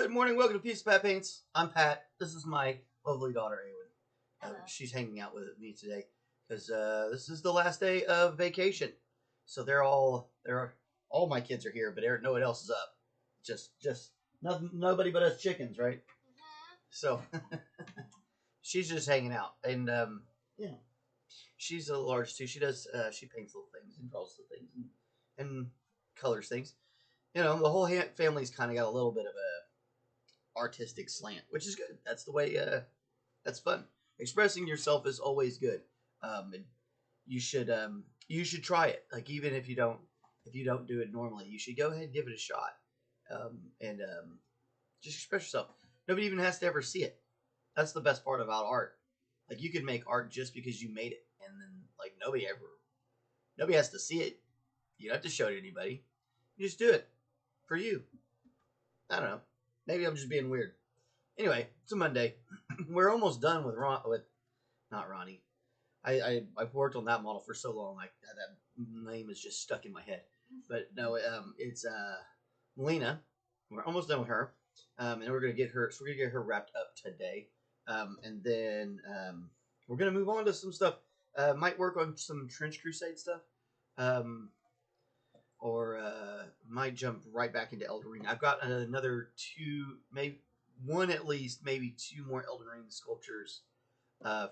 Good morning, welcome to Peace Pat Paints. I'm Pat. This is my lovely daughter, Awen. She's hanging out with me today because this is the last day of vacation. So all my kids are here, but no one else is up. Just nobody but us chickens, right? So she's just hanging out, and yeah, she's a little artist too. She paints little things and draws little things and colors things. You know, the whole family's kind of got a little bit of a artistic slant, which is good. That's the way. That's fun. Expressing yourself is always good. And you should try it. Like even if you don't do it normally, you should go ahead and give it a shot. And just express yourself. Nobody even has to ever see it. That's the best part about art. Like you can make art just because you made it, and then like nobody has to see it. You don't have to show it to anybody. You just do it for you. I don't know. Maybe I'm just being weird. Anyway, it's a Monday. We're almost done with not Ronnie. I've worked on that model for so long. Like that name is just stuck in my head. But no, it's Melina. We're almost done with her, and we're gonna get her. So we're gonna get her wrapped up today, and then we're gonna move on to some stuff. Might work on some Trench Crusade stuff, or might jump right back into Elden Ring. I've got another two, maybe one at least, maybe two more Elden Ring sculptures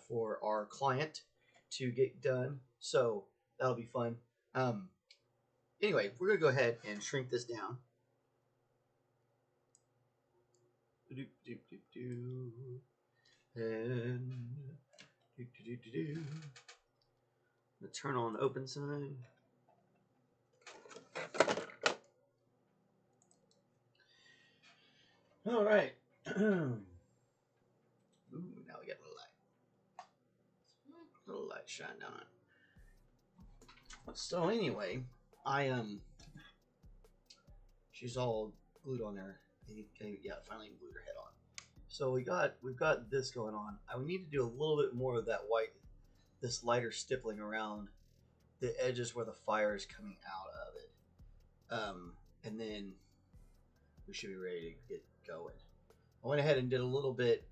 for our client to get done. So that'll be fun. Anyway, we're gonna go ahead and shrink this down. And I'm gonna turn on the open sign. All right. Ooh, now we got a little light shine down on it. So anyway, she's all glued on there. Yeah, finally glued her head on. So we've got this going on. I would need to do a little bit more of that white, this lighter stippling around the edges where the fire is coming out of it. And then we should be ready to get going. I went ahead and did a little bit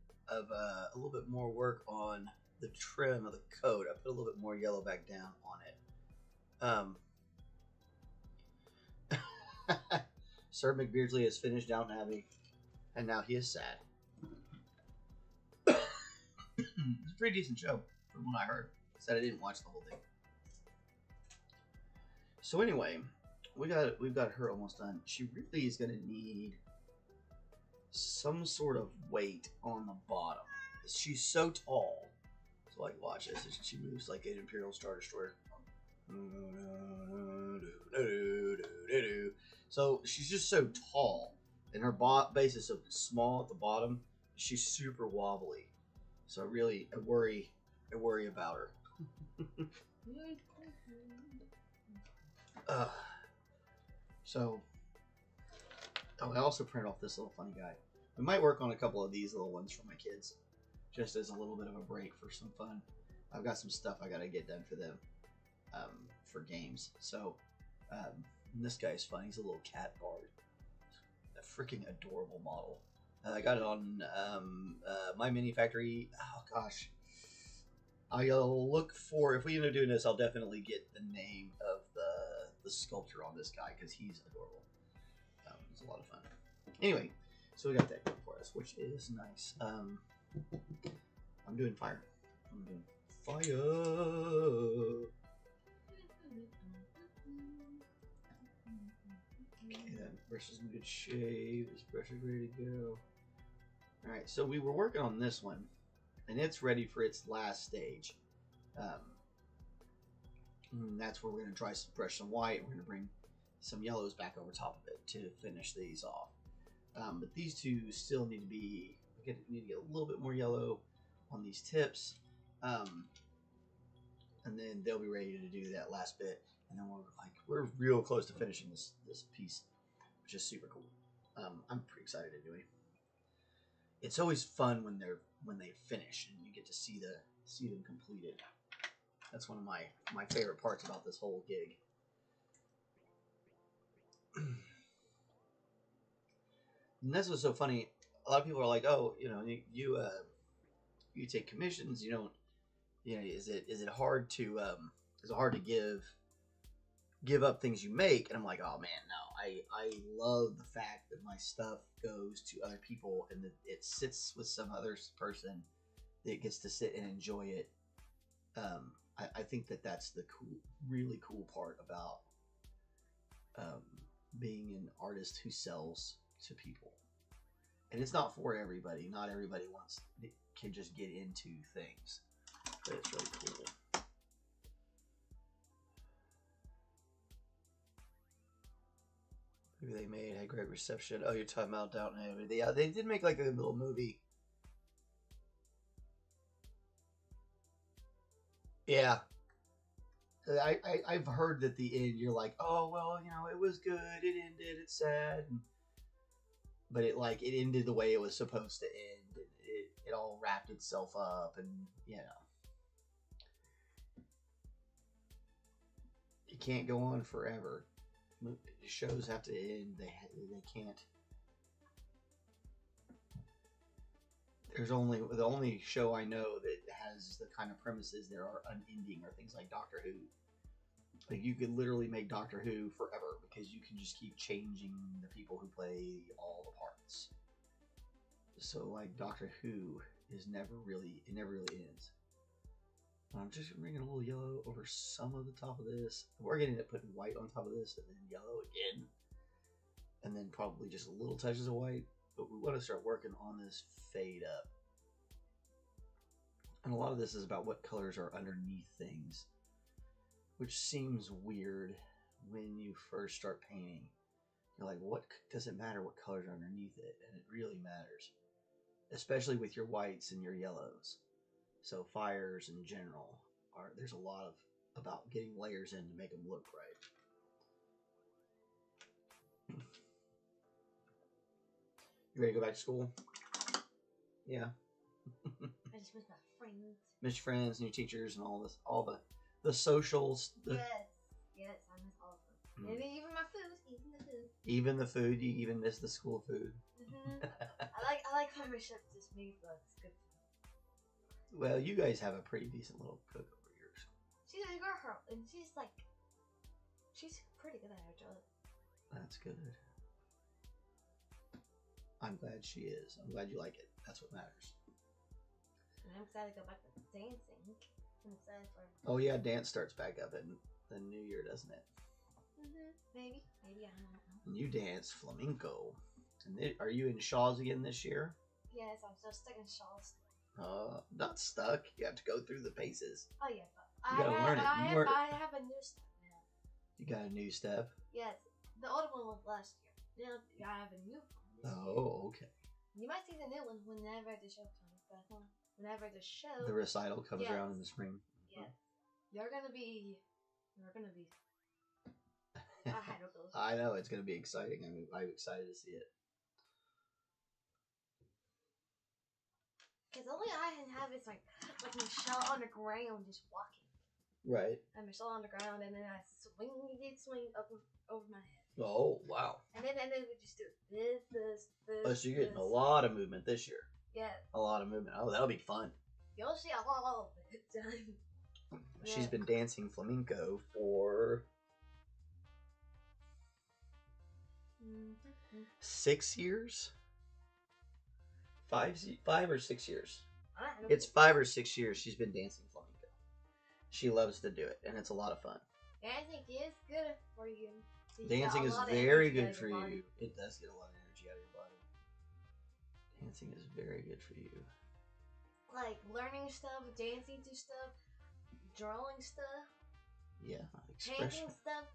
more work on the trim of the coat. I put a little bit more yellow back down on it. Sir McBeardsly has finished Downton Abbey, and now he is sad. It's a pretty decent show, from what I heard. Said I didn't watch the whole thing. So anyway, we've got her almost done. She really is going to need some sort of weight on the bottom. She's so tall. So like, watch this. She moves like an Imperial Star Destroyer. So she's just so tall, and her base is so small at the bottom. She's super wobbly. So I worry about her. I also printed off this little funny guy. We might work on a couple of these little ones for my kids, just as a little bit of a break for some fun. I've got some stuff I gotta get done for them, for games. So this guy's fun. He's a little cat bard. A freaking adorable model. I got it on my mini factory. Oh gosh, I'll look for, if we end up doing this, I'll definitely get the name of the sculptor on this guy because he's adorable. It's a lot of fun. Anyway, so we got that going for us, which is nice. I'm doing fire. Okay, that brush is in good shape. This brush is ready to go. Alright, so we were working on this one, and it's ready for its last stage. That's where we're going to try to brush some white. We're going to bring some yellows back over top of it to finish these off. But these two still need to be, we need to get a little bit more yellow on these tips. And then they'll be ready to do that last bit. And then we're real close to finishing this piece, which is super cool. I'm pretty excited to do it. It's always fun when they finish and you get to see them completed. That's one of my favorite parts about this whole gig. And this was so funny. a lot of people are like, oh, you take commissions. You don't. Is it hard to give up things you make? And I'm like, oh man, no. I love the fact that my stuff goes to other people and that it sits with some other person that gets to sit and enjoy it. I think that's the really cool part about being an artist who sells to people. And it's not for everybody. Not everybody can just get into things. But it's really cool. Maybe they made had great reception. Oh, you're talking about Downton Abbey. Yeah, they did make like a little movie. Yeah. I've heard that the end, you're like, oh, well, it was good. It ended. It's sad. But it ended the way it was supposed to end. It all wrapped itself up. And, it can't go on forever. Shows have to end. They can't. There's the only show I know that has the kind of premises that are unending are things like Doctor Who. Like you could literally make Doctor Who forever because you can just keep changing the people who play all the parts. So like Doctor Who never really ends. I'm just bringing a little yellow over some of the top of this. We're getting to putting white on top of this and then yellow again. And then probably just little touches of white. But we want to start working on this fade up. And a lot of this is about what colors are underneath things. Which seems weird when you first start painting. You're like, what does it matter what colors are underneath it? And it really matters. Especially with your whites and your yellows. So fires in general there's a lot about getting layers in to make them look right. You ready to go back to school? Yeah. I just miss my friends. Miss your friends and your teachers and all the socials. Yes, I miss all of them. And even my food, Even the food, you even miss the school food. Mm-hmm. I like how my chef just made it's good. Well, you guys have a pretty decent little cook over yours. She's a girl, and she's pretty good at her job. That's good. I'm glad she is. I'm glad you like it. That's what matters. And I'm excited to go back to dancing. I'm excited for. Oh yeah, dance starts back up in the new year, doesn't it? Maybe I don't know. And you dance flamenco. And are you in Shaw's again this year? Yes, I'm still stuck in Shaw's. Not stuck. You have to go through the paces. Oh yeah, but you gotta learn it. I have a new step now. You got a new step? Yes, the old one was last year. Now I have a new one this year. Oh, okay. You might see the new one whenever the show comes back on. Whenever the show. The recital comes around in the spring. Yeah, you're gonna be. I don't know. I know it's gonna be exciting. I'm excited to see it. Because only I can have is like Michelle on the ground just walking. Right. And Michelle on the ground, and then I swing up over my head. Oh wow. And then we just do this. Oh, so you're getting a lot of movement this year. Yeah. A lot of movement. Oh, that'll be fun. You'll see a lot of it done. She's been dancing flamenco for 6 years. 5 or 6 years. It's 5 or 6 years she's been dancing flamenco. She loves to do it, and it's a lot of fun. Dancing is good for you. Dancing is very good for you. It does get a lot of energy out of your body. Dancing is very good for you. Like learning stuff, dancing to stuff, drawing stuff. Yeah, expression. Painting stuff.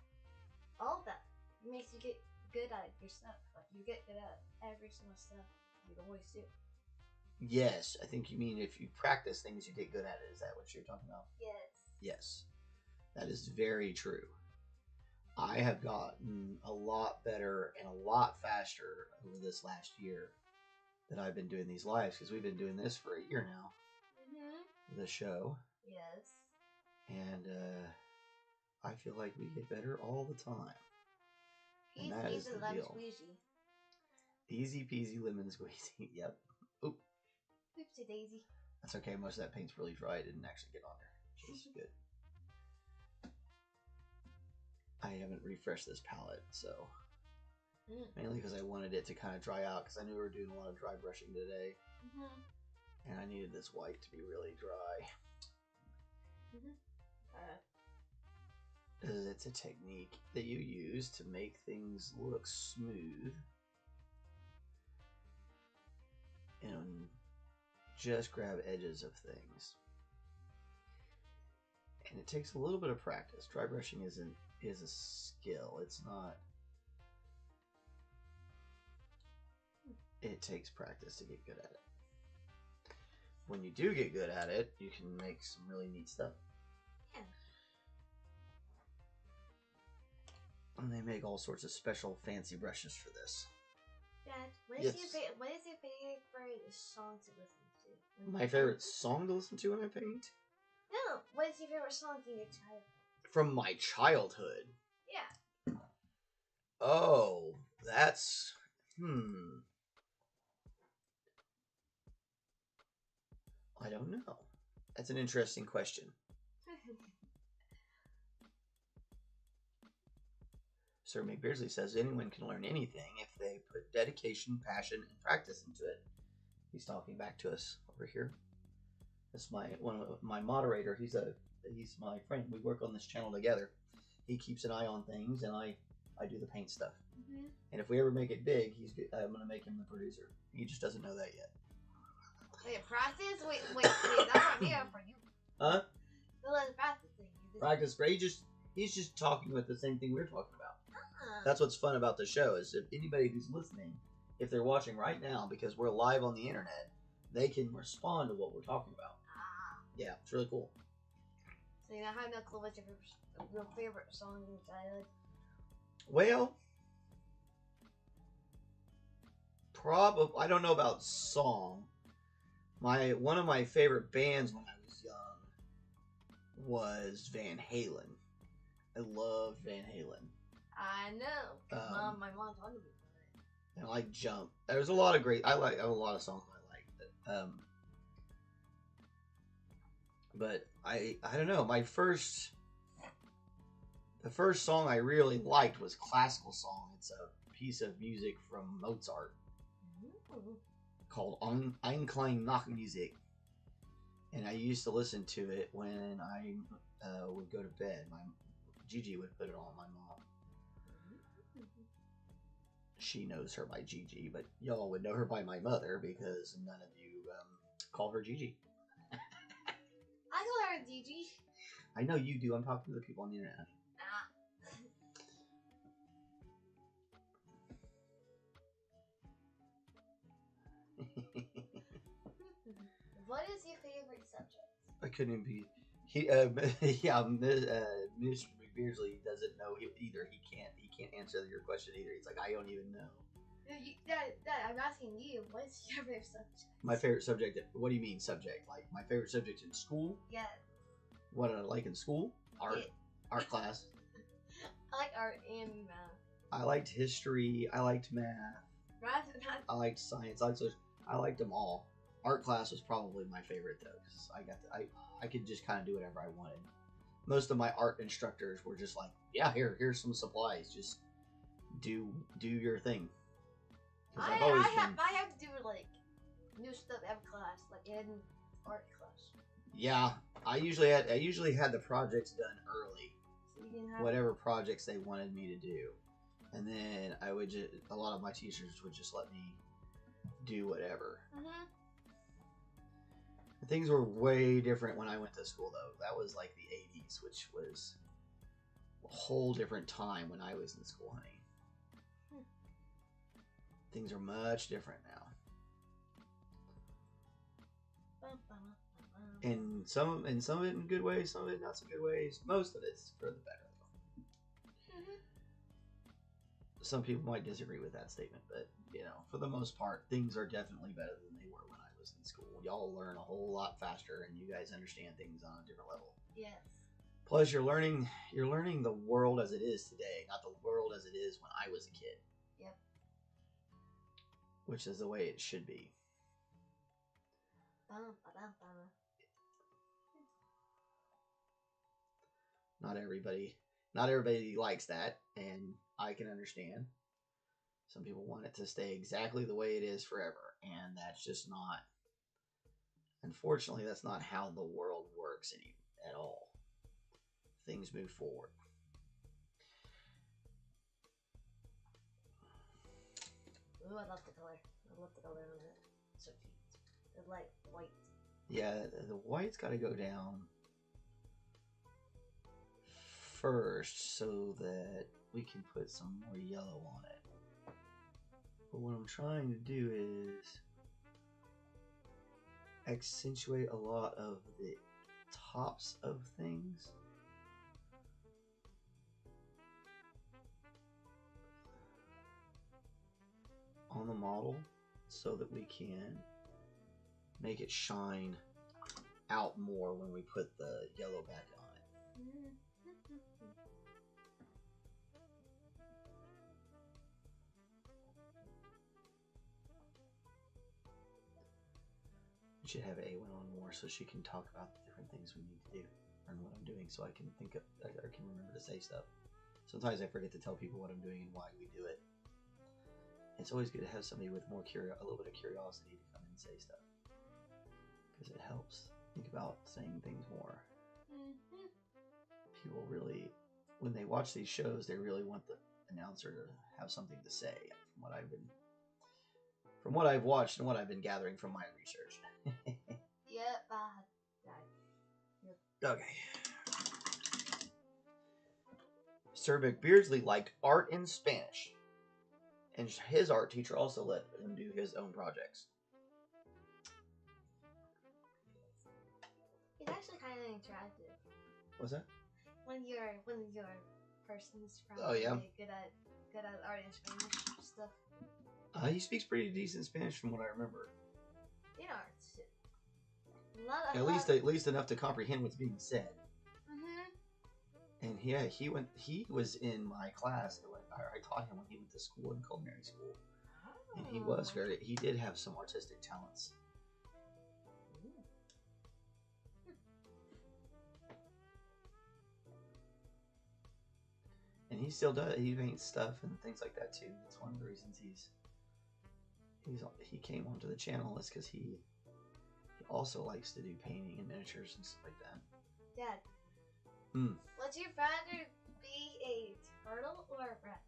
All that makes you get good at your stuff. Like you get good at every single stuff you always do. Yes, I think you mean if you practice things, you get good at it. Is that what you're talking about? Yes. Yes, that is very true. I have gotten a lot better and a lot faster over this last year that I've been doing these lives, because we've been doing this for a year now. The show. Yes. And I feel like we get better all the time. He's a little squeezy. Easy peasy lemon squeezy. Yep. Oop. Oopsie daisy. That's okay. Most of that paint's really dry. It didn't actually get on there, which is good. I haven't refreshed this palette, so mainly because I wanted it to kind of dry out because I knew we were doing a lot of dry brushing today, and I needed this white to be really dry. Because it's a technique that you use to make things look smooth and just grab edges of things. And it takes a little bit of practice. Dry brushing is a skill. It's not. It takes practice to get good at it. When you do get good at it, you can make some really neat stuff. Yeah. And they make all sorts of special fancy brushes for this. Dad, what is your favorite song to listen to? My favorite song to listen to when I paint? No, what is your favorite song from your childhood? From my childhood? Yeah. Oh, that's... I don't know. That's an interesting question. Sir McBeardsly says anyone can learn anything if they put dedication, passion, and practice into it. He's talking back to us over here. That's my moderator. He's my friend. We work on this channel together. He keeps an eye on things, and I do the paint stuff. And if we ever make it big, I'm gonna make him the producer. He just doesn't know that yet. Wait, practice? Wait, that's not me for you. Huh? So let's practicing. Practice, but he's just talking with the same thing we're talking about. That's what's fun about the show is if anybody who's listening, if they're watching right now, because we're live on the internet, they can respond to what we're talking about. Yeah, it's really cool. So you know how no clue what's your favorite song in your childhood? Well, probably I don't know about song. One of my favorite bands when I was young was Van Halen. I love Van Halen. I know. My mom told me about it. And I like Jump. There's a lot of I have a lot of songs I like. But I don't know. The first song I really liked was classical song. It's a piece of music from Mozart called Ein klein Nachtmusik. And I used to listen to it when I would go to bed. Gigi would put it on, my mom. She knows her by Gigi, but y'all would know her by my mother because none of you call her Gigi. I call her Gigi. I know you do. I'm talking to the people on the internet. What is your favorite subject? I couldn't be. Mr. McBeardsly doesn't know either. He can't answer your question either. He's like, I don't even know. Dad, I'm asking you. What's your favorite subject? My favorite subject. What do you mean subject? Like my favorite subject in school? Yeah. What I like in school? Art. Art class. I like art and math. I liked history. I liked math. Math. I liked science. I liked them all. Art class was probably my favorite though, because I could just kind of do whatever I wanted. Most of my art instructors were just like, yeah, here's some supplies. Just do your thing. I have to do like new stuff every class, like in art class. Yeah, I usually had the projects done early. So you didn't have whatever projects they wanted me to do, and then a lot of my teachers would just let me do whatever. Things were way different when I went to school, though. That was like the 80s, which was a whole different time when I was in school, honey. Things are much different now. And some of it in good ways, some of it not so good ways. Most of it's for the better, though. Some people might disagree with that statement, but, for the most part, things are definitely better than they were when I was in school. Y'all learn a whole lot faster, and you guys understand things on a different level. Yes. Plus, you're learning the world as it is today, not the world as it is when I was a kid. Yep. which is the way it should be. Bum, ba-dum, bum. Not everybody likes that, and I can understand. Some people want it to stay exactly the way it is forever, and that's just not. Unfortunately, that's not how the world works at all. Things move forward. Ooh, I love the color. I love the color on it. So cute. The light white. Yeah, the white's got to go down first so that we can put some more yellow on it. But what I'm trying to do is accentuate a lot of the tops of things. On the model so that we can make it shine out more when we put the yellow back on it. We should have Awen on more so she can talk about the different things we need to do and what I'm doing, so I can think of, I can remember to say stuff. Sometimes I forget to tell people what I'm doing and why we do it. It's always good to have somebody with a little bit of curiosity to come and say stuff, because it helps think about saying things more. People really, when they watch these shows, they really want the announcer to have something to say. From what I've watched and what I've been gathering from my research. Yep. Okay. Sir McBeardsly liked art in Spanish, and his art teacher also let him do his own projects. It's actually kind of interactive. What's that? When your person's from Oh, yeah. good at art and Spanish stuff. He speaks pretty decent Spanish from what I remember. You know, At least enough to comprehend what's being said. Mm-hmm. And yeah, he was in my class. I taught him when he went to school, in culinary school. And he did have some artistic talents. And he still does. He paints stuff and things like that too. That's one of the reasons he came onto the channel, is because he also likes to do painting and miniatures and stuff like that. Dad. Would you rather be a turtle or a rabbit?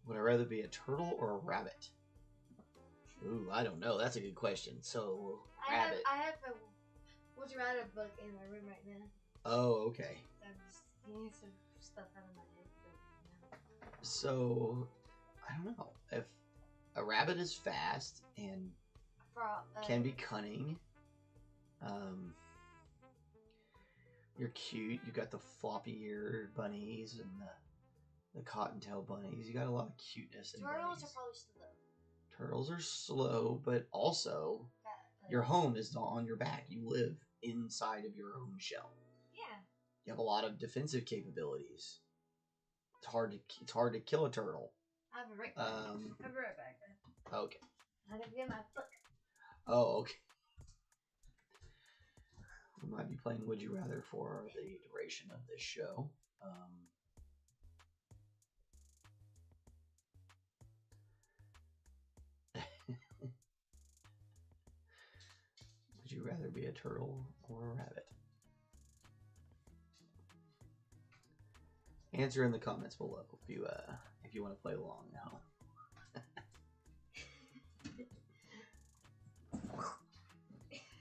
Would I rather be a turtle or a rabbit? Ooh, I don't know. That's a good question. So, rabbit. I have a Would You Rather book in my room right now. Oh, okay. I'm just getting some stuff out of my head. So, I don't know. If a rabbit is fast and can be cunning, you're cute. You got the floppy-eared bunnies and the cottontail bunnies. You got a lot of cuteness in Turtles bunnies. are probably slow. Turtles are slow, but also your home is on your back. You live inside of your own shell. Yeah. You have a lot of defensive capabilities. It's hard to kill a turtle. I'll be right back. I'll be right back then. Okay. I'm gonna get my book. Oh, okay. We might be playing Would You Rather for the duration of this show. Would you rather be a turtle or a rabbit? Answer in the comments below if you want to play along now.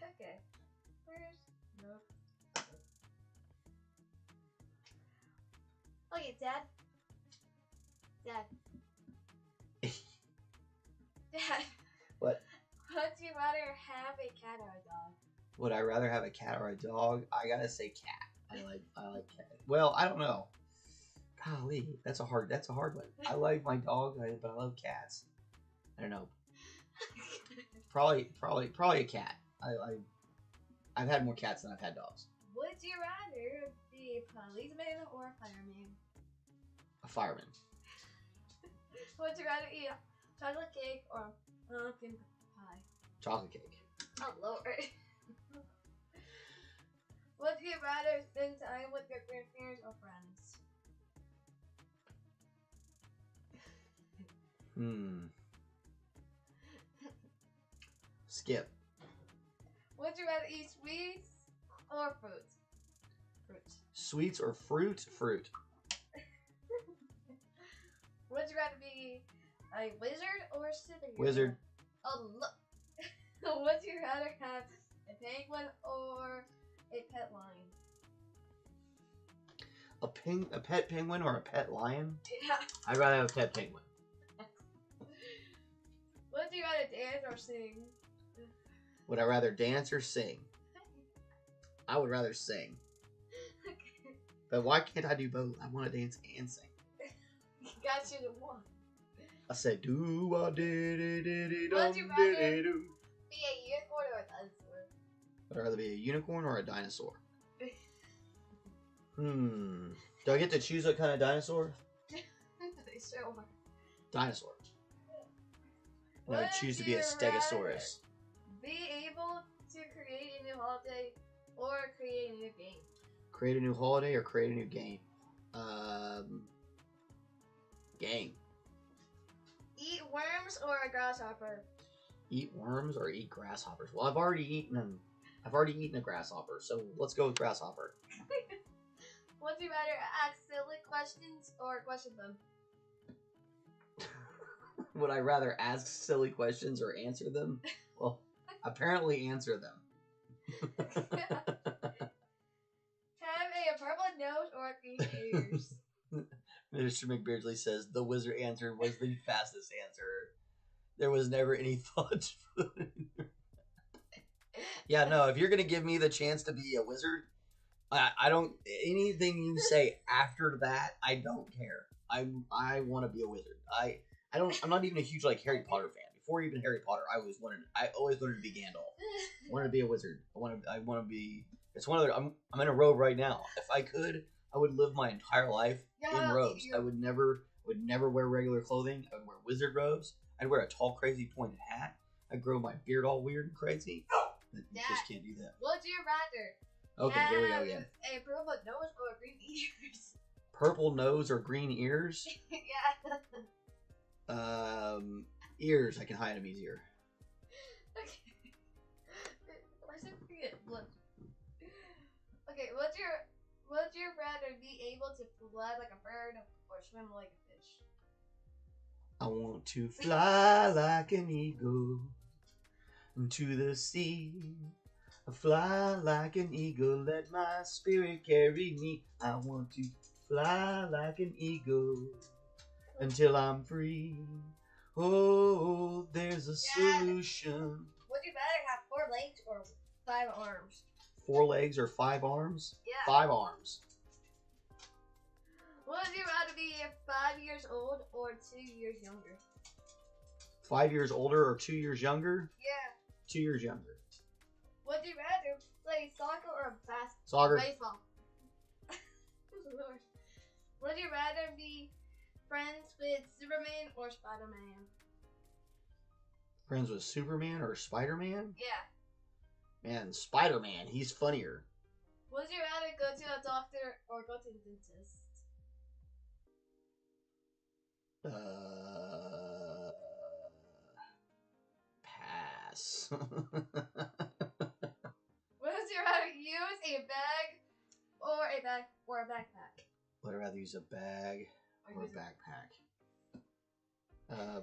Okay. Okay, Dad. Dad. What? Would you rather have a cat or a dog? Would I rather have a cat or a dog? I gotta say cat. I like cat. Well, I don't know. Golly, that's a hard one. I like my dog, but I love cats. I don't know. Probably a cat. I've had more cats than I've had dogs. Would you rather be a policeman or a fireman? A fireman. Would you rather eat chocolate cake or Pumpkin pie. Chocolate cake. Oh Lord. Would you rather spend time with your grandparents or friends? Skip. Would you rather eat sweets or fruit? Fruit. Sweets or fruit? Fruit. Would you rather be a wizard or a superhero? Wizard. Oh look. Would you rather have a penguin or a pet lion? A pet penguin or a pet lion? Yeah. I'd rather have a pet penguin. Would you rather dance or sing? Would I rather dance or sing? I would rather sing. Okay. But why can't I do both? I want to dance and sing. Got you to one. I said, do I did it Would you rather do. be a unicorn or a dinosaur? Would I rather be a unicorn or a dinosaur? Do I get to choose what kind of dinosaur? Sure. Dinosaur. I would choose to be a Stegosaurus. Be able to create a new holiday or create a new game. Create a new holiday or create a new game? Game. Eat worms or a grasshopper. Eat worms or eat grasshoppers? Well, I've already eaten a grasshopper, so let's go with grasshopper. Would you rather ask silly questions or question them? Would I rather ask silly questions or answer them? Well, apparently answer them. Have a purple nose or green ears. Mr. McBeardsly says the wizard answer was the fastest answer. There was never any thought. Yeah, no, if you're going to give me the chance to be a wizard, I don't, anything you say after that, I don't care. I want to be a wizard. I'm not even a huge like Harry Potter fan. Before even Harry Potter, I always wanted to be Gandalf. I wanted to be a wizard. I want to be. It's one of the. I'm in a robe right now. If I could, I would live my entire life in robes. I would never wear regular clothing. I would wear wizard robes. I'd wear a tall, crazy pointed hat. I'd grow my beard all weird and crazy. You just can't do that. Would you rather? Okay, here we go again. A purple nose or green ears? Purple nose or green ears? Yeah. Ears. I can hide them easier. Okay. Why should I forget blood? Okay, would you rather be able to fly like a bird or swim like a fish? I want to fly like an eagle into the sea. Fly like an eagle, let my spirit carry me. I want to fly like an eagle until I'm free. Oh, there's a solution. Would you rather have 4 legs or 5 arms? 4 legs or 5 arms? Yeah. 5 arms. Would you rather be 5 years old or 2 years younger? 5 years older or 2 years younger? Yeah. 2 years younger. Would you rather play soccer or Soccer. baseball? Would you rather be friends with Superman or Spider-Man? Friends with Superman or Spider-Man? Yeah. Man, Spider-Man, he's funnier. Would you rather go to a doctor or go to the dentist? Pass. Would you rather use a bag or a backpack? Would I rather use a bag or a backpack?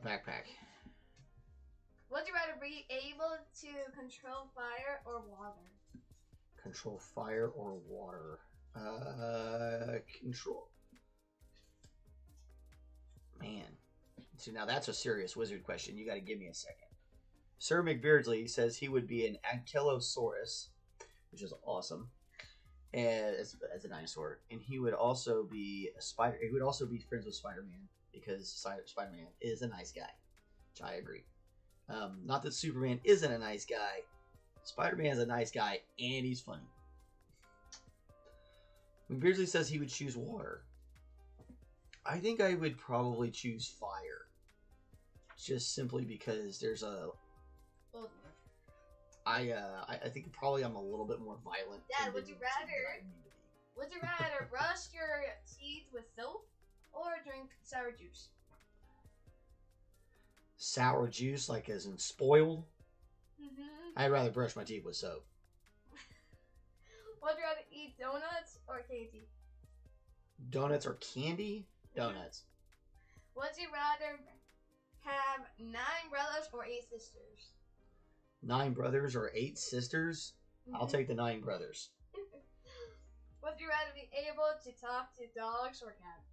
Backpack. Would you rather be able to control fire or water? Control fire or water? Control. Man. See, now that's a serious wizard question. You got to give me a second. Sir McBeardsly says he would be an Ankylosaurus, which is awesome, as a dinosaur, and he would also be a spider. He would also be friends with Spider-Man because Spider-Man is a nice guy, which I agree. Not that Superman isn't a nice guy. Spider-Man is a nice guy, and he's funny. McBeardsly says he would choose water. I think I would probably choose fire. just simply because there's a. Both. I think probably I'm a little bit more violent. Dad, would you rather brush your teeth with soap or drink sour juice? Sour juice, like as in spoiled? Mm-hmm. I'd rather brush my teeth with soap. Would you rather eat donuts or candy? Donuts or candy? Donuts. Would you rather have 9 brothers or 8 sisters? 9 brothers or 8 sisters? I'll take the 9 brothers. Would you rather be able to talk to dogs or cats?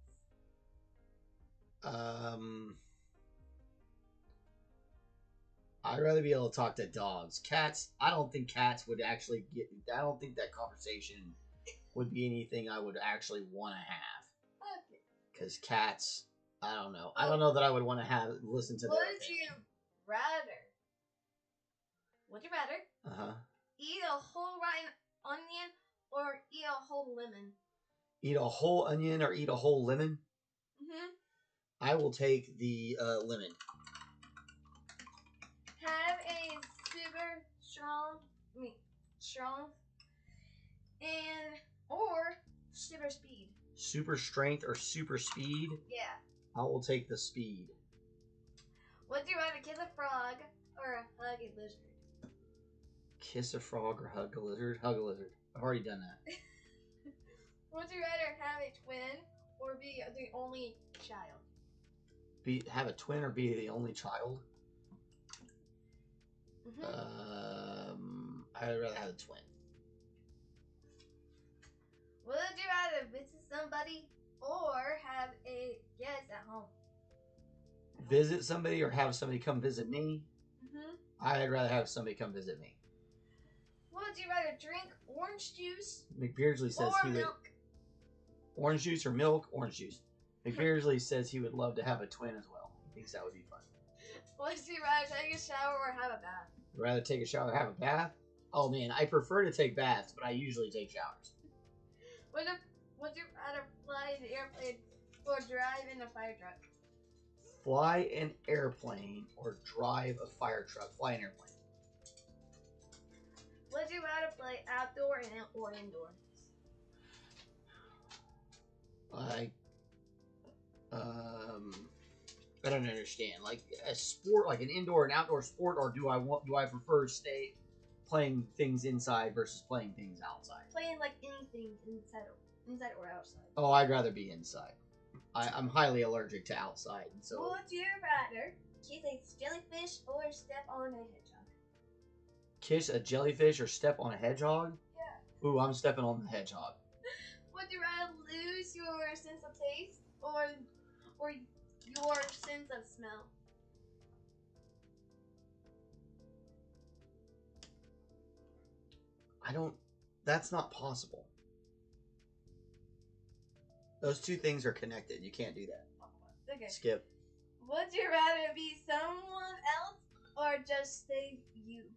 I'd rather be able to talk to dogs. Cats, I don't think cats would actually get. I don't think that conversation would be anything I would actually want to have. Okay. Because cats, I don't know. I don't know that I would want to listen to their opinion. Would you rather eat a whole rotten onion or eat a whole lemon? Eat a whole onion or eat a whole lemon? Mm-hmm. I will take the lemon. Have a super strong, and or super speed. Super strength or super speed? Yeah. I will take the speed. Would you rather kiss a frog or hug a lizard? Kiss a frog or hug a lizard? Hug a lizard. I've already done that. Would you rather have a twin or be the only child? Have a twin or be the only child? Mm-hmm. I'd rather have a twin. Would you rather visit somebody or have a guest at home? Visit somebody or have somebody come visit me? Mm-hmm. I'd rather have somebody come visit me. Would you rather drink orange juice McBeardsly says or milk? Orange juice or milk? Orange juice. McBeardsly says he would love to have a twin as well. He thinks that would be fun. Would you rather take a shower or have a bath? Rather take a shower or have a bath? Oh man, I prefer to take baths, but I usually take showers. Would you rather fly an airplane or drive in a fire truck? Fly an airplane or drive a fire truck? Fly an airplane. Would you rather play outdoor or indoor? I don't understand. Like a sport, like an indoor and outdoor sport, or do I prefer playing things inside versus playing things outside? Playing like anything inside or outside. Oh, I'd rather be inside. I'm highly allergic to outside, so. Would you rather kiss a jellyfish or step on a hedgehog? Kiss a jellyfish or step on a hedgehog? Yeah. Ooh, I'm stepping on the hedgehog. Would you rather lose your sense of taste or your sense of smell? That's not possible. Those two things are connected. You can't do that. Okay. Skip. Would you rather be someone else or just stay you?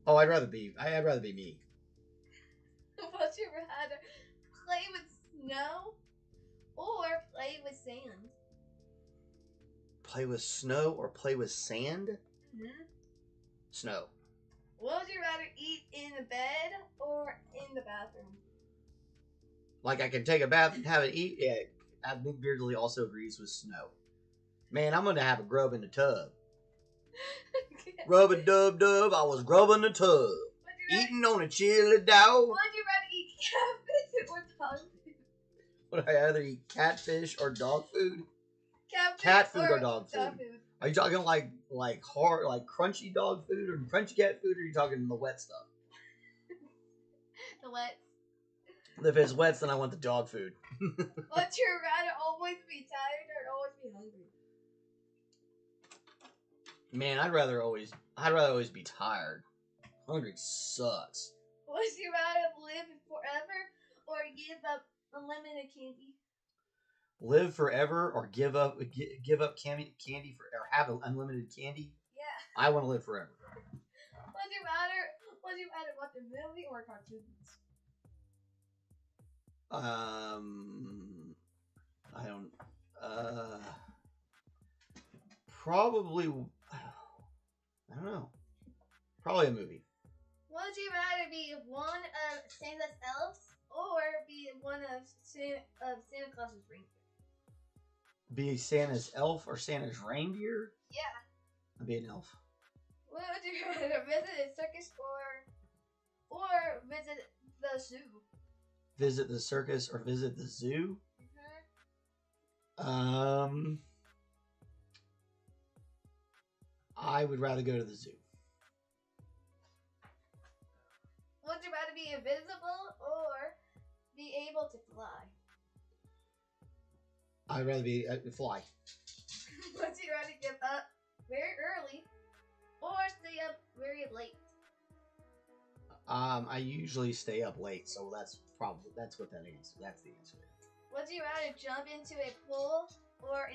Oh, I'd rather be me. Would you rather play with snow or play with sand? Play with snow or play with sand? Mm-hmm. Snow. Would you rather eat in the bed or in the bathroom? Like I can take a bath and have it eat? Yeah, I think Beardsley also agrees with snow. Man, I'm going to have a grub in the tub. Rub-a-dub-dub, I was grubbing the tub. Eating on a chili dog. Would you rather eat catfish or dog food? Would I rather eat catfish or dog food? Cat food or dog food? Are you talking like hard, like crunchy dog food or crunchy cat food, or are you talking the wet stuff? The wet. If it's wet, then I want the dog food. Would you rather always be tired or always be hungry? Man, I'd rather always be tired. Hungry sucks. Would you rather live forever or give up unlimited candy? Live forever or give up candy or have unlimited candy? Yeah. I want to live forever. Would you rather watch a movie or cartoons? I don't. Probably, I don't know. Probably a movie. Would you rather be one of Santa's elves or be one of Santa Claus's reindeer? Be Santa's elf or Santa's reindeer? Yeah. I'd be an elf. Would you rather visit a circus or visit the zoo? Visit the circus or visit the zoo? Mm-hmm. I would rather go to the zoo. Would you rather be invisible or be able to fly? I'd rather be fly. Would you rather get up very early or stay up very late? I usually stay up late, so that's what that answer. That's the answer. Would you rather jump into a pool or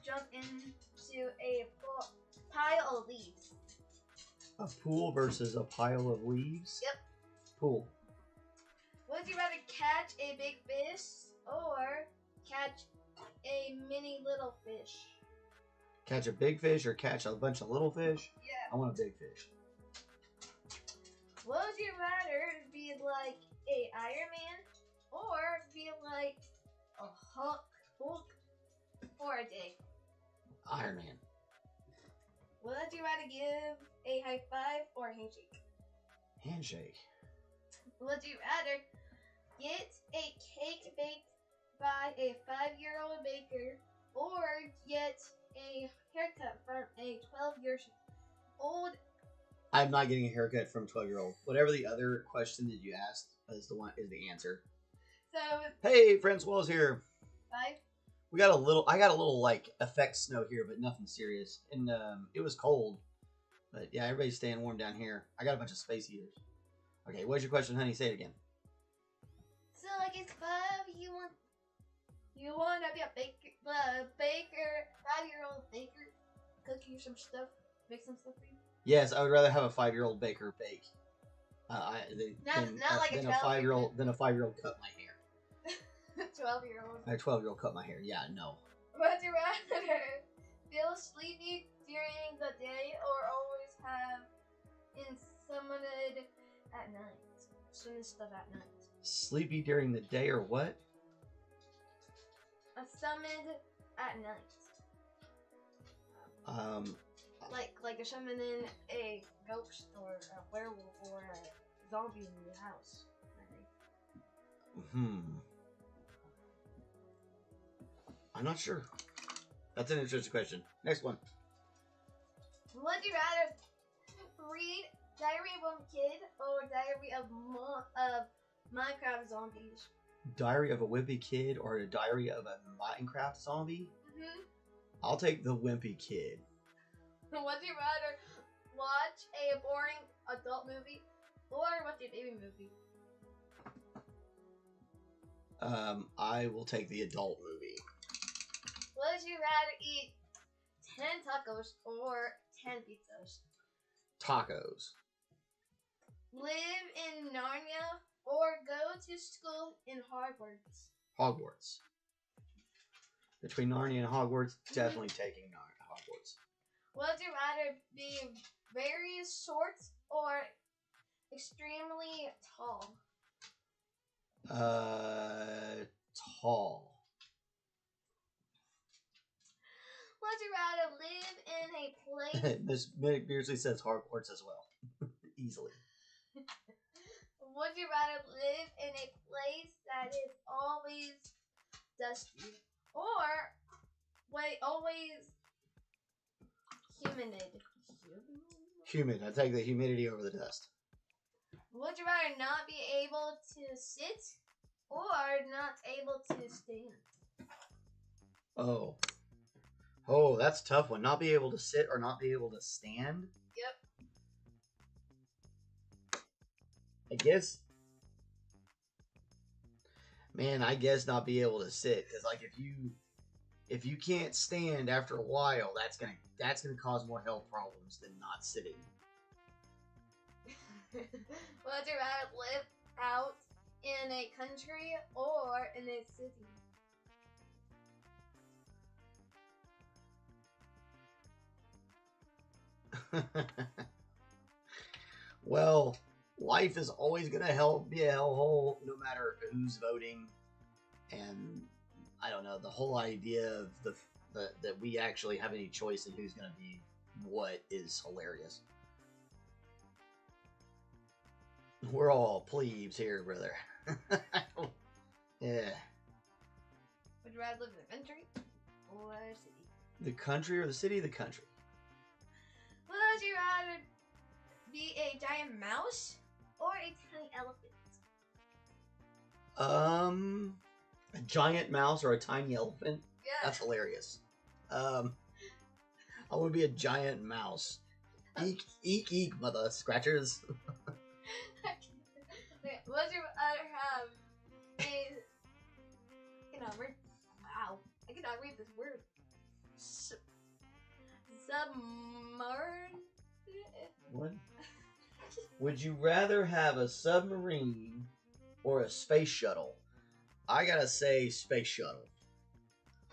jump into a pile of leaves? A pool versus a pile of leaves? Yep. Pool. Would you rather catch a big fish or catch a mini little fish? Catch a big fish or catch a bunch of little fish? Yeah. I want a big fish. Would you rather be like a Iron Man or be like a Hulk for a day? Iron Man. Would you rather give a high five or a handshake? Handshake. Would you rather get a cake baked by a 5-year-old baker or get a haircut from a 12-year-old? I'm not getting a haircut from 12-year-old. Whatever the other question that you asked is the answer. So hey, Francois here. 5. I got a little like effect snow here, but nothing serious. And it was cold. But yeah, everybody's staying warm down here. I got a bunch of space heaters. Okay, what's your question, honey? Say it again. So like it's 5, you want to be a baker, 5-year-old baker, cook you some stuff, make some stuff for you? Yes, I would rather have a 5-year-old baker bake. Not like a 5-year-old than a 5-year-old cut my hair. 12-year-old. A 12-year-old cut my hair. Yeah, no. Would you rather feel sleepy during the day or always have summoned at night? Summon stuff at night. Sleepy during the day or what? Summoned at night. Like you're summoning a ghost or a werewolf or a zombie in your house. I'm not sure. That's an interesting question. Next one. Would you rather read Diary of a Kid or Diary of Minecraft Zombies? Diary of a Wimpy Kid or a Diary of a Minecraft Zombie? Mm-hmm. I'll take the Wimpy Kid. Would you rather watch a boring adult movie or watch a baby movie? I will take the adult movie. Would you rather eat 10 tacos or 10 pizzas? Tacos. Live in Narnia or go to school in Hogwarts? Hogwarts. Between Narnia and Hogwarts, definitely taking Hogwarts. Would you rather be very short or extremely tall? Tall. Would you rather live in a place? Miss McBeardsly says Hogwarts as well. Easily. Would you rather live in a place that is always dusty or always humid? Humid. I take the humidity over the dust. Would you rather not be able to sit or not able to stand? Oh, that's a tough one. Not be able to sit or not be able to stand? Yep. I guess not be able to sit, because like if you can't stand after a while, that's gonna cause more health problems than not sitting. Would you rather live out in a country or in a city? Well, life is always gonna be a hellhole, no matter who's voting, and I don't know, the whole idea of that we actually have any choice in who's gonna be what is hilarious. We're all plebes here, brother. Yeah. Would you rather live in the country or city? The country or the city? The country. Would you rather be a giant mouse or a tiny elephant? A giant mouse or a tiny elephant? Yeah. That's hilarious. I want to be a giant mouse. Eek, eek, eek, mother scratchers. Okay, would you rather have a... Wow. I cannot read this word. Submarine? What? Would you rather have a submarine or a space shuttle? I gotta say space shuttle.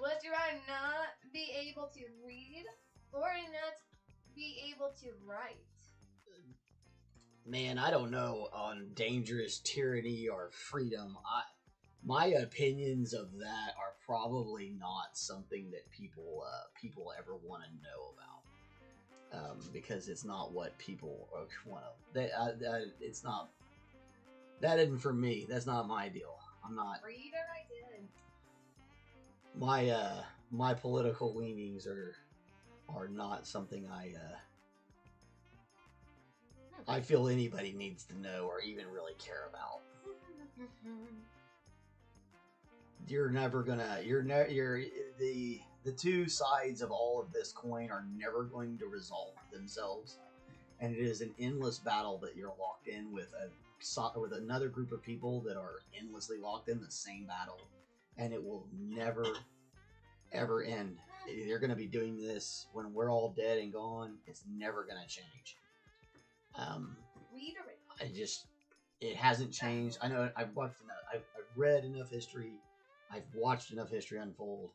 Would you rather not be able to read or not be able to write? Man, I don't know on dangerous tyranny or freedom. My opinions of that are probably not something that people ever want to know about, because it's not what people want to. It's not. That isn't for me. That's not my deal. I'm not. Read or I did. My political leanings are not something I feel anybody needs to know or even really care about. The two sides of all of this coin are never going to resolve themselves, and it is an endless battle that you're locked in with another group of people that are endlessly locked in the same battle, and it will never ever end. They're going to be doing this when we're all dead and gone. It's never going to change. It hasn't changed. I know I've watched enough. I've read enough history. I've watched enough history unfold.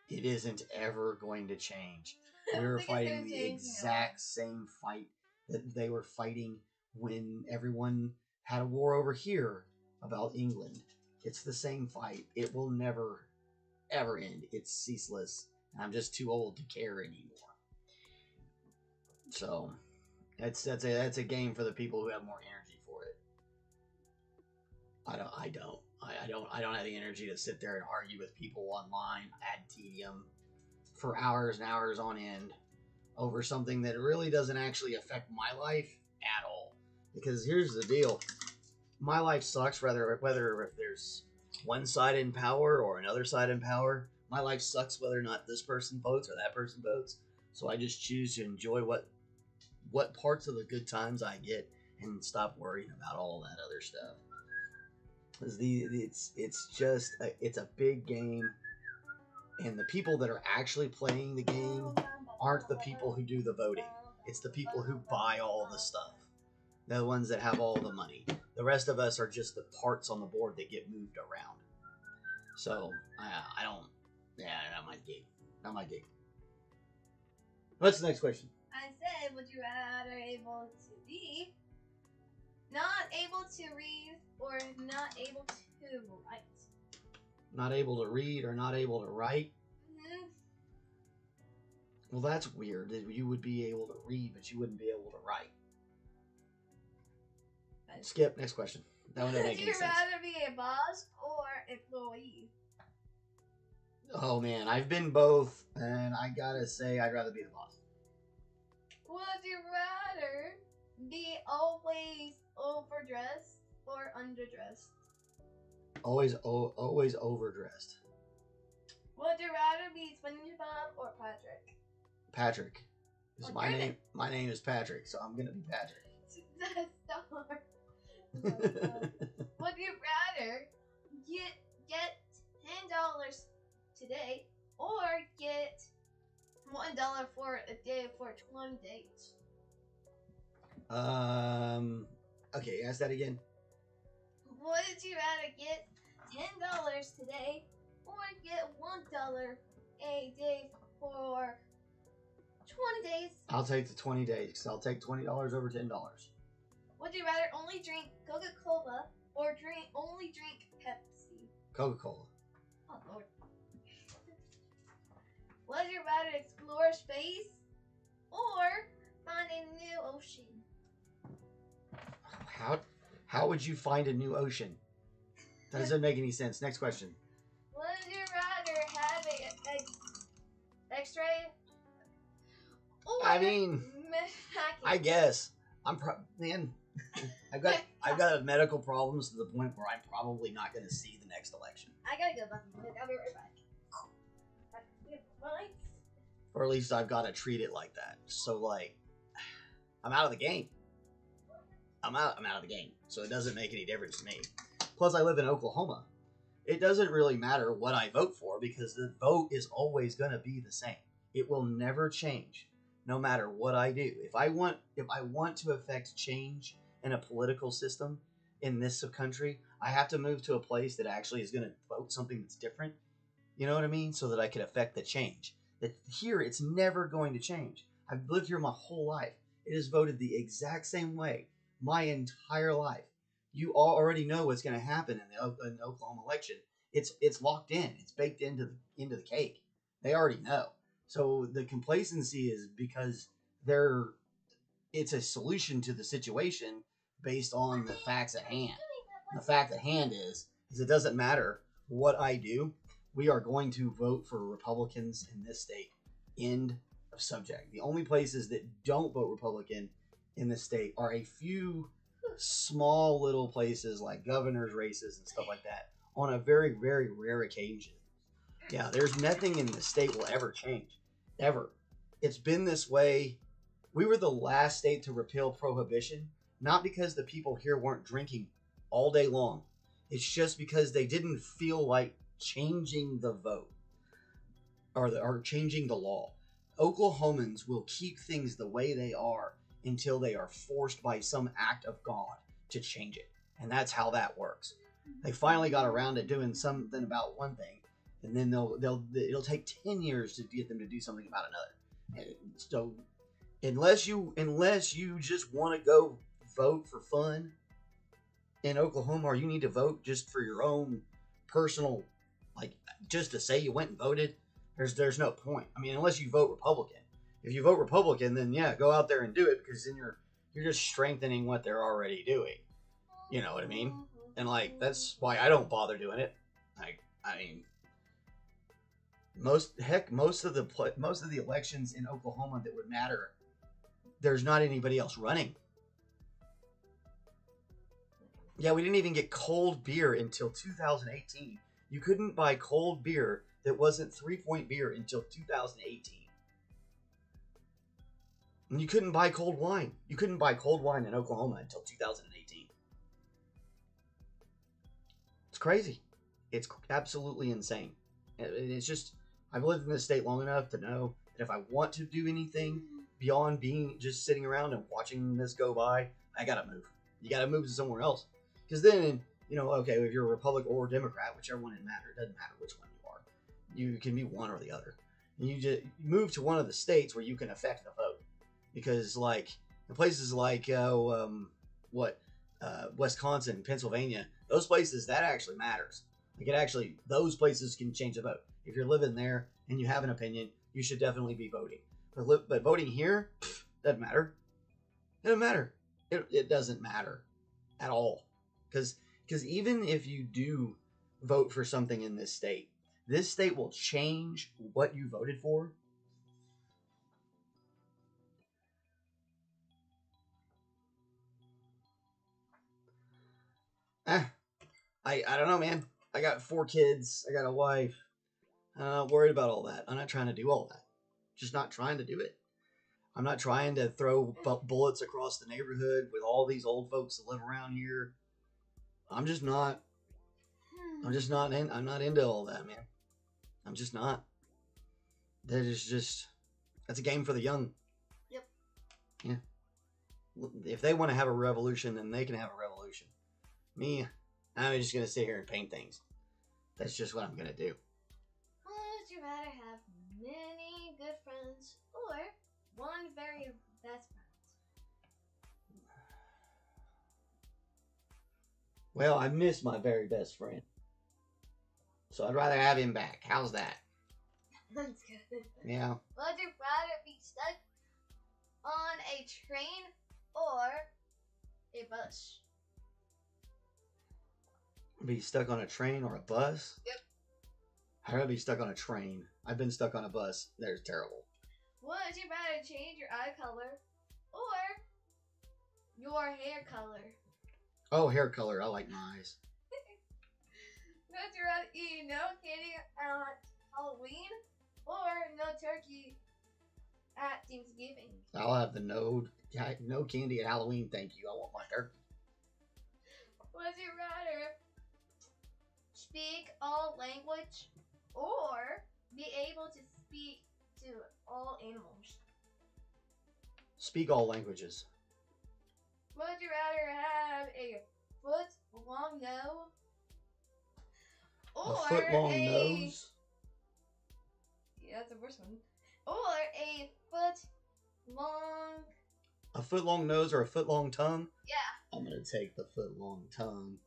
It isn't ever going to change. We're fighting the exact same fight that they were fighting when everyone had a war over here about England. It's the same fight. It will never, ever end. It's ceaseless. And I'm just too old to care anymore. So that's a game for the people who have more energy for it. I don't have the energy to sit there and argue with people online ad tedium for hours and hours on end over something that really doesn't actually affect my life at all. Because here's the deal. My life sucks whether if there's one side in power or another side in power. My life sucks whether or not this person votes or that person votes. So I just choose to enjoy what parts of the good times I get and stop worrying about all that other stuff. It's a big game, and the people that are actually playing the game aren't the people who do the voting. It's the people who buy all the stuff. They're the ones that have all the money. The rest of us are just the parts on the board that get moved around. So I don't. Yeah, not my gig. Not my gig. What's the next question? I said, would you rather able to be not able to read or not able to write? Not able to read or not able to write? Mm-hmm. Well, that's weird. You would be able to read, but you wouldn't be able to write. Skip. Next question. That one doesn't make any sense. Would you rather be a boss or employee? Oh, man. I've been both, and I gotta say I'd rather be the boss. Would you rather be always overdressed or underdressed? Always overdressed. Would you rather be SpongeBob or Patrick? Patrick. Oh, My name is Patrick, so I'm gonna be Patrick. The star. Would you rather get $10 today or get $1 for a day for 20 days? Okay, ask that again. Would you rather get $10 today or get $1 a day for 20 days. I'll take the 20 days because I'll take $20 over $10. Would you rather only drink Coca-Cola or only drink Pepsi? Coca-Cola. Oh, Lord. Would you rather explore space or find a new ocean? How would you find a new ocean? That doesn't make any sense. Next question. Would you rather have a X-ray? Or I mean, I guess man. I've got a medical problems to the point where I'm probably not going to see the next election. I gotta go back. I'll be right back. Or at least I've got to treat it like that. So like, I'm out of the game. I'm out of the game. So it doesn't make any difference to me. Plus, I live in Oklahoma. It doesn't really matter what I vote for because the vote is always going to be the same. It will never change, no matter what I do. If I want to affect change in a political system in this country, I have to move to a place that actually is going to vote something that's different. You know what I mean? So that I can affect the change. That here, it's never going to change. I've lived here my whole life. It is voted the exact same way my entire life. You all already know what's going to happen in the Oklahoma election. It's locked in. It's baked into the cake. They already know. So the complacency is because it's a solution to the situation based on the facts at hand. And the fact at hand is it doesn't matter what I do. We are going to vote for Republicans in this state. End of subject. The only places that don't vote Republican in this state are a few small little places like governor's races and stuff like that on a very, very rare occasion. Yeah, there's nothing in the state will ever change. Ever. It's been this way. We were the last state to repeal prohibition, not because the people here weren't drinking all day long. It's just because they didn't feel like changing the vote or changing the law. Oklahomans will keep things the way they are until they are forced by some act of God to change it. And that's how that works. They finally got around to doing something about one thing, and then it'll take 10 years to get them to do something about another. And so unless you just want to go vote for fun in Oklahoma, or you need to vote just for your own personal, like just to say you went and voted, there's no point. I mean, unless you vote Republican. If you vote Republican, then yeah, go out there and do it, because then you're just strengthening what they're already doing. You know what I mean? And like that's why I don't bother doing it. Like I mean, most of the elections in Oklahoma that would matter, there's not anybody else running. Yeah, we didn't even get cold beer until 2018. You couldn't buy cold beer that wasn't 3-point beer until 2018. And you couldn't buy cold wine. You couldn't buy cold wine in Oklahoma until 2018. It's crazy. It's absolutely insane. It's just, I've lived in this state long enough to know that if I want to do anything beyond being just sitting around and watching this go by, I gotta move. You gotta move to somewhere else. Because then, you know, okay, if you're a Republican or a Democrat, whichever one it matters, it doesn't matter which one you are. You can be one or the other. And you just move to one of the states where you can affect the vote. Because, like, the places like, Wisconsin, Pennsylvania, those places, that actually matters. Like, those places can change the vote. If you're living there and you have an opinion, you should definitely be voting. But voting here, doesn't matter. It doesn't matter. It doesn't matter at all. Because even if you do vote for something in this state will change what you voted for. I don't know, man. I got 4 kids. I got a wife. I'm not worried about all that. I'm not trying to do all that. Just not trying to do it. I'm not trying to throw bullets across the neighborhood with all these old folks that live around here. I'm not into all that, man. I'm just not. That's a game for the young. Yep. Yeah. If they want to have a revolution, then they can have a revolution. Me, I'm just going to sit here and paint things. That's just what I'm going to do. Would you rather have many good friends or one very best friend. Well, I miss my very best friend. So I'd rather have him back. How's that? That's good. Yeah. Would you rather be stuck on a train or a bus? Be stuck on a train or a bus? Yep. I'd rather be stuck on a train. I've been stuck on a bus. They're terrible. Would you rather change your eye color or your hair color? Oh, hair color. I like my eyes. Would you rather eat no candy at Halloween or no turkey at Thanksgiving? I'll have the no candy at Halloween. Thank you. I want my turkey. Would you rather speak all language or be able to speak to all animals? Speak all languages. Would you rather have a foot-long nose or A foot long nose? Yeah, that's the worst one. Or a foot-long... A foot long nose or a foot long tongue? Yeah. I'm going to take the foot long tongue.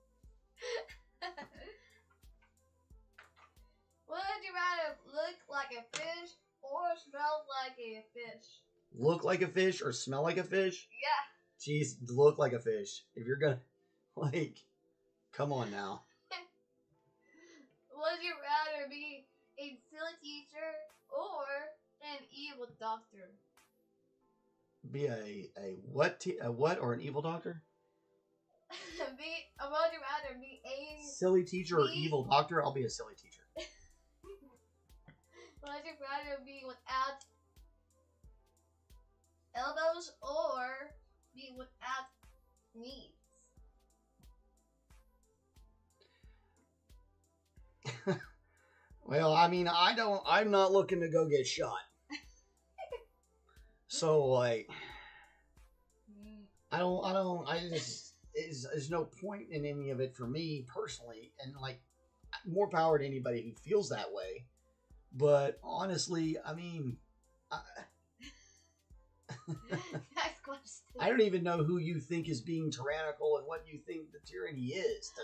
Would you rather look like a fish or smell like a fish? Look like a fish or smell like a fish? Yeah. Jeez, look like a fish. If you're gonna, like, come on now. Would you rather be a silly teacher or an evil doctor? Be a what or an evil doctor? Would you rather be a Silly teacher or evil doctor? I'll be a silly teacher. Would you rather be without elbows or be without knees? Well, I mean, I'm not looking to go get shot. So, like, there's no point in any of it for me personally. And, like, more power to anybody who feels that way. But honestly, I mean, Next question. I don't even know who you think is being tyrannical and what you think the tyranny is to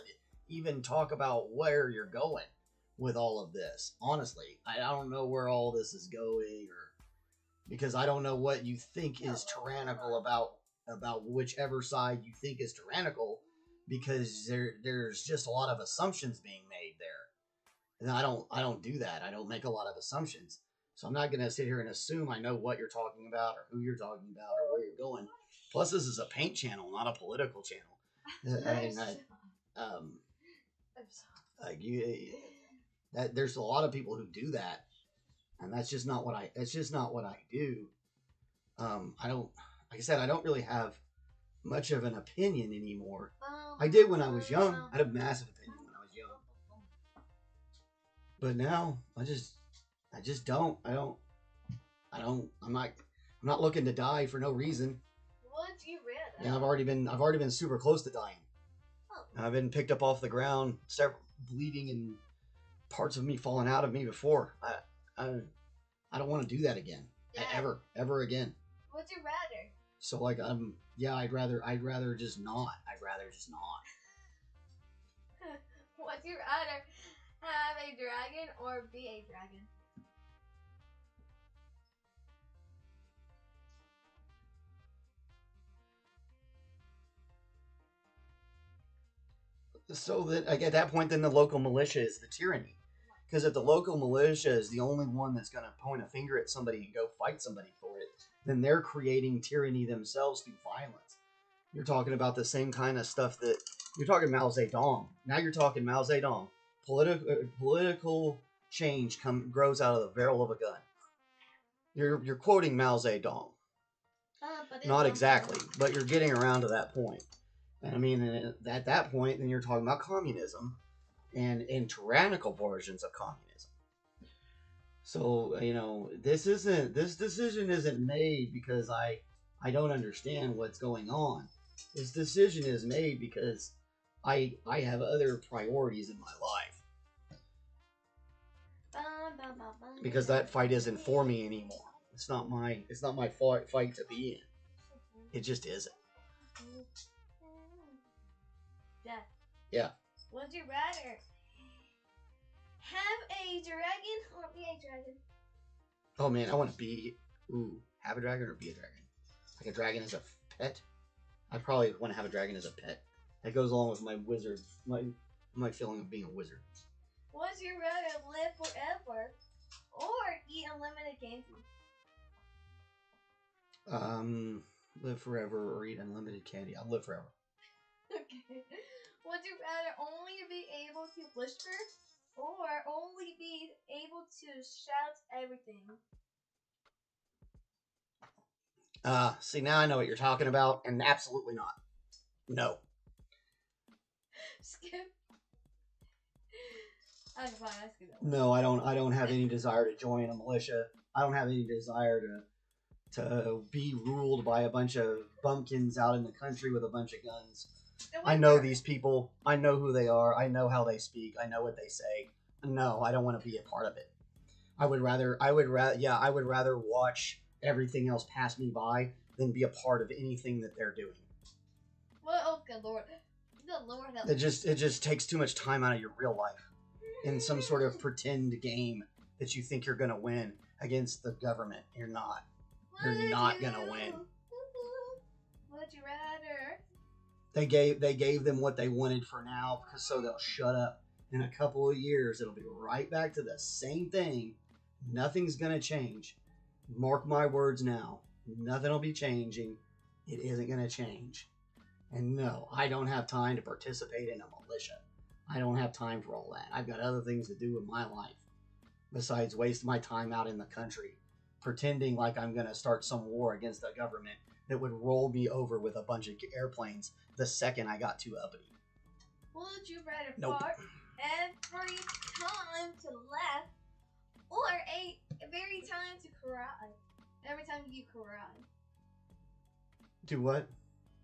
even talk about where you're going with all of this. Honestly, I don't know where all this is going, or because I don't know what you think is tyrannical about whichever side you think is tyrannical, because there's just a lot of assumptions being made there. And I don't do that. I don't make a lot of assumptions. So I'm not going to sit here and assume I know what you're talking about or who you're talking about or where you're going. Plus, this is a paint channel, not a political channel. There's a lot of people who do that, and that's just not what I do. I don't, like I said, I don't really have much of an opinion anymore. I did when I was young. I had a massive opinion when I was young. But now I just don't. I'm not looking to die for no reason. Would you rather? Yeah, I've already been super close to dying. Oh. I've been picked up off the ground, several bleeding and parts of me falling out of me before. I don't want to do that again. Yeah. Ever again. Would you rather? So like I'd rather just not. Would you rather have a dragon or be a dragon? So that, like, at that point, then the local militia is the tyranny. Because if the local militia is the only one that's going to point a finger at somebody and go fight somebody for it, then they're creating tyranny themselves through violence. You're talking about the same kind of stuff that you're talking Mao Zedong. Now you're talking Mao Zedong. Political change grows out of the barrel of a gun. You're quoting Mao Zedong. Not exactly, but you're getting around to that point. And I mean, at that point, then you're talking about communism and tyrannical versions of communism. So, you know, this decision isn't made because I don't understand what's going on. This decision is made because I have other priorities in my life. Because that fight isn't for me anymore. It's not my fight to be in. It just isn't. Dad. Yeah. Would you rather have a dragon or be a dragon? Oh man, I want to be. Ooh, have a dragon or be a dragon? Like a dragon as a pet? I probably want to have a dragon as a pet. That goes along with my wizard, my feeling of being a wizard. Would you rather live forever or eat unlimited candy? Live forever or eat unlimited candy. I'll live forever. Okay. Would you rather only be able to whisper or only be able to shout everything? See, now I know what you're talking about, and absolutely not. No. Skip. I can probably ask you that. No, I don't have any desire to join a militia. I don't have any desire to be ruled by a bunch of bumpkins out in the country with a bunch of guns. I know these people. I know who they are. I know how they speak. I know what they say. No, I don't want to be a part of it. I would rather watch everything else pass me by than be a part of anything that they're doing. Well, oh good lord. Good lord help. It just takes too much time out of your real life in some sort of pretend game that you think you're gonna win against the government. You're not. You're not gonna win. Would you rather? They gave them what they wanted for now, because so they'll shut up. In a couple of years, it'll be right back to the same thing. Nothing's gonna change. Mark my words now. Nothing will be changing. It isn't gonna change. And no, I don't have time to participate in a militia. I don't have time for all that. I've got other things to do in my life besides waste my time out in the country pretending like I'm gonna start some war against the government that would roll me over with a bunch of airplanes the second I got too uppity. Would you rather Nope. fart every time to laugh or every time to cry? Every time you cry. Do what?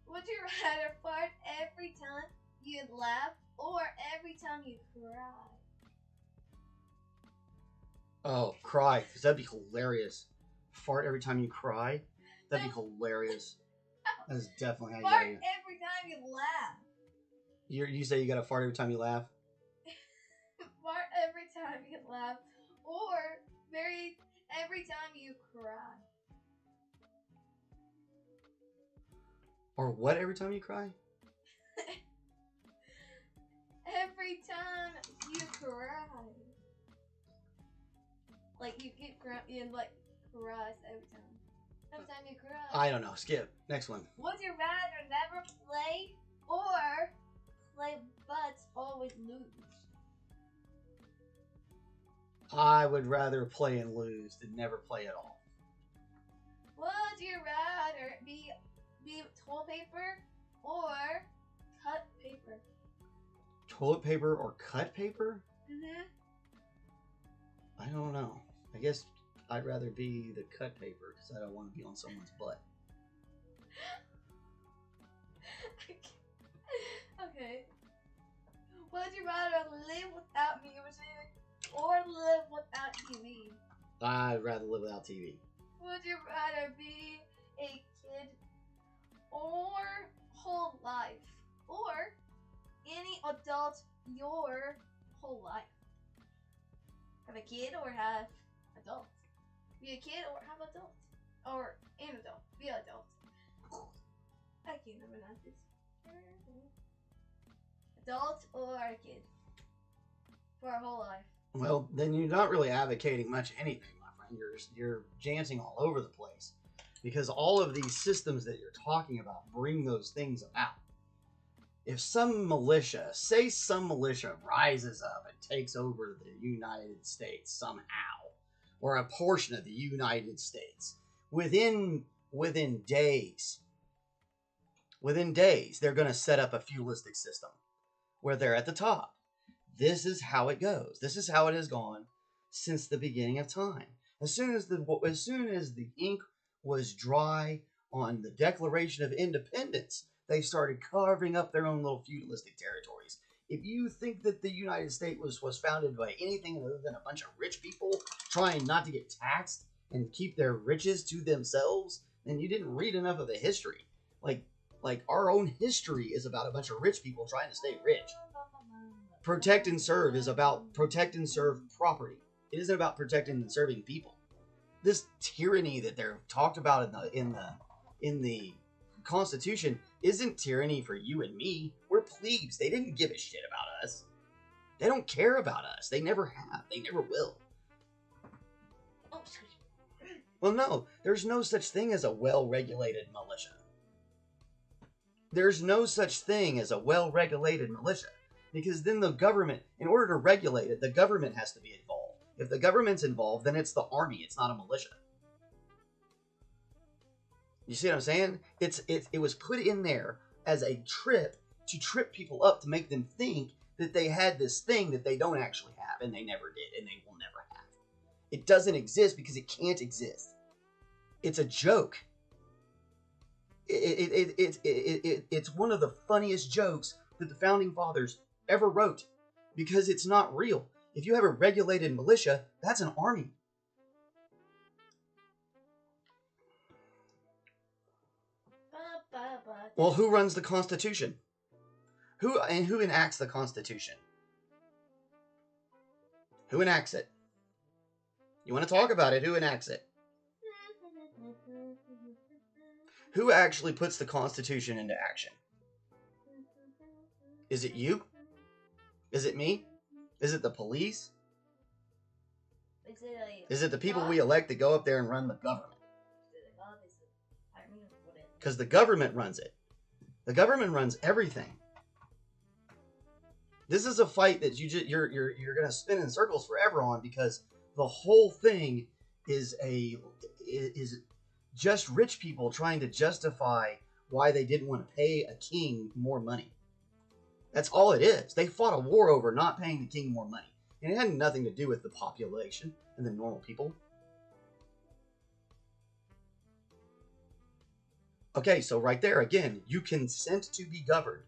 Would you rather fart every time you laugh or every time you cry? Oh, cry, because that'd be hilarious. Fart every time you cry? That'd be hilarious. That's definitely how you Fart gotta... every time you laugh. You say you gotta fart every time you laugh? Fart every time you laugh or every time you cry. Or what every time you cry? Every time you cry. Like you get cries every time. Every time you cry. I don't know. Skip. Next one. Would you rather never play or play but always lose? I would rather play and lose than never play at all. Would you rather be toilet paper or cut paper? Toilet paper or cut paper? Mm-hmm. I don't know. I guess I'd rather be the cut paper because I don't want to be on someone's butt. Okay. Would you rather live without music or live without TV? I'd rather live without TV. Would you rather be a kid or whole life? Or any adult your whole life? Have a kid or have adult? Be a kid or have adult? Or an adult. Be an adult. I can't remember this. Adult or a kid? For a whole life. Well, then you're not really advocating much anything, my friend. You're jancing all over the place. Because all of these systems that you're talking about bring those things about. If some militia rises up and takes over the United States somehow, or a portion of the United States, within days, they're going to set up a feudalistic system where they're at the top. This is how it goes. This is how it has gone since the beginning of time. As soon as the ink was dry on the Declaration of Independence, they started carving up their own little feudalistic territories. If you think that the United States was founded by anything other than a bunch of rich people trying not to get taxed and keep their riches to themselves, then you didn't read enough of the history. Like our own history is about a bunch of rich people trying to stay rich. Protect and serve is about protect and serve property. It isn't about protecting and serving people. This tyranny that they're talked about in the Constitution isn't tyranny for you and me. We're plebes. They didn't give a shit about us. They don't care about us. They never have. They never will. Well, no, there's no such thing as a well-regulated militia. There's no such thing as a well-regulated militia. Because then the government, in order to regulate it, the government has to be involved. If the government's involved, then it's the army. It's not a militia. You see what I'm saying? It was put in there as a trip to trip people up, to make them think that they had this thing that they don't actually have, and they never did, and they will never have. It doesn't exist because it can't exist. It's a joke. It's one of the funniest jokes that the Founding Fathers ever wrote, because it's not real. If you have a regulated militia, that's an army. Well, who runs the Constitution? Who enacts the Constitution? Who enacts it? You want to talk about it? Who enacts it? Who actually puts the Constitution into action? Is it you? Is it me? Is it the police? Is it the people we elect that go up there and run the government? Because the government runs it. The government runs everything. This is a fight that you're gonna spin in circles forever on, because the whole thing is just rich people trying to justify why they didn't want to pay a king more money. That's all it is. They fought a war over not paying the king more money. And it had nothing to do with the population and the normal people. Okay, so right there, again, you consent to be governed.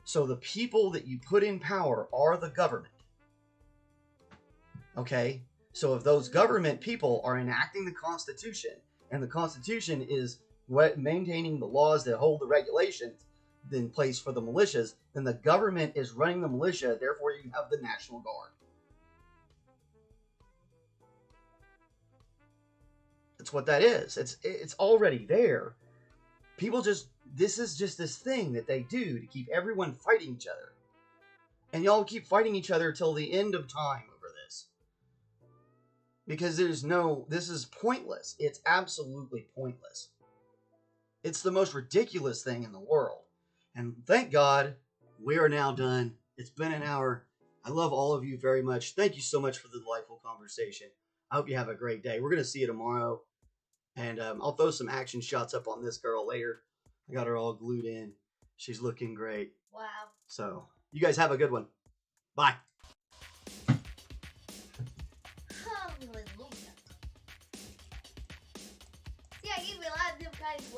So the people that you put in power are the government. Okay? So if those government people are enacting the Constitution, and the Constitution is maintaining the laws that hold the regulations in place for the militias, then the government is running the militia, therefore you have the National Guard. That's what that is. It's already there. People this is just this thing that they do to keep everyone fighting each other. And y'all keep fighting each other till the end of time over this. Because this is pointless. It's absolutely pointless. It's the most ridiculous thing in the world. And thank God, we are now done. It's been an hour. I love all of you very much. Thank you so much for the delightful conversation. I hope you have a great day. We're going to see you tomorrow. And I'll throw some action shots up on this girl later. I got her all glued in. She's looking great. Wow. So, you guys have a good one. Bye. Hallelujah. Yeah, I gave me a lot of different kinds of